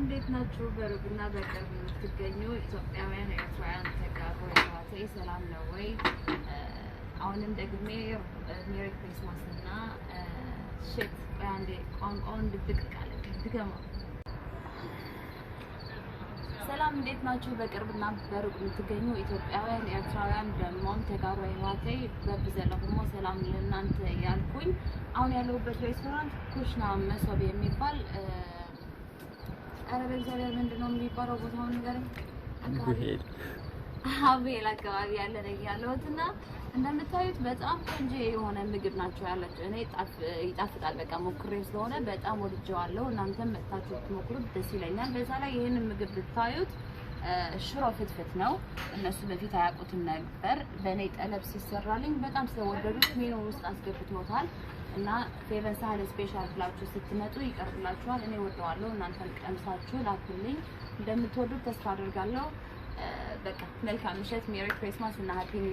እንዴት ናችሁ? በሩቅና በቅርብ የምትገኙ ኢትዮጵያውያን ኤርትራውያን ተጋሮች ሰላም ነው ወይ? አሁንም ደግሜ ሜሪ ክሪስማስ እና ሽት አንዴ ቋንቋውን ድብቅቃለ ድገማ። ሰላም እንዴት ናችሁ? በቅርብና በሩቅ የምትገኙ ኢትዮጵያውያን ኤርትራውያን ደሞም ተጋሩ አይዋቴ በብዘለሁሞ ሰላም ለእናንተ ያልኩኝ። አሁን ያለሁበት ሬስቶራንት ኩሽና መሶብ የሚባል አረብ እግዚአብሔር ምንድነው የሚባለው ቦታው ነገር አቤል አካባቢ ያለ ነው ያለሁትና እንደምታዩት በጣም ቆንጆ የሆነ ምግብ ናቸው ያላችሁ። እኔ ይጣፍጣል በቃ ሞክሬ ስለሆነ በጣም ወድጄዋለሁ። እናንተም መጥታችሁ ትሞክሩት ደስ ይለኛል። በዛ ላይ ይሄንን ምግብ ብታዩት ሽሮ ፍትፍት ነው። እነሱ በፊት አያውቁትም ነበር። በእኔ ጠለብ ሲሰራልኝ በጣም ስለወደዱት ሜኑ ውስጥ አስገብቶታል እና ፌቨን ሳህል ስፔሻል ብላችሁ ስትመጡ ይቀርብላችኋል። እኔ ወደዋለሁ። እናንተም ቀምሳችሁ ላኩልኝ። እንደምትወዱት ተስፋ አደርጋለሁ። በቃ መልካም ምሽት። ሜሪ ክሪስማስ እና ሃፒ ኒው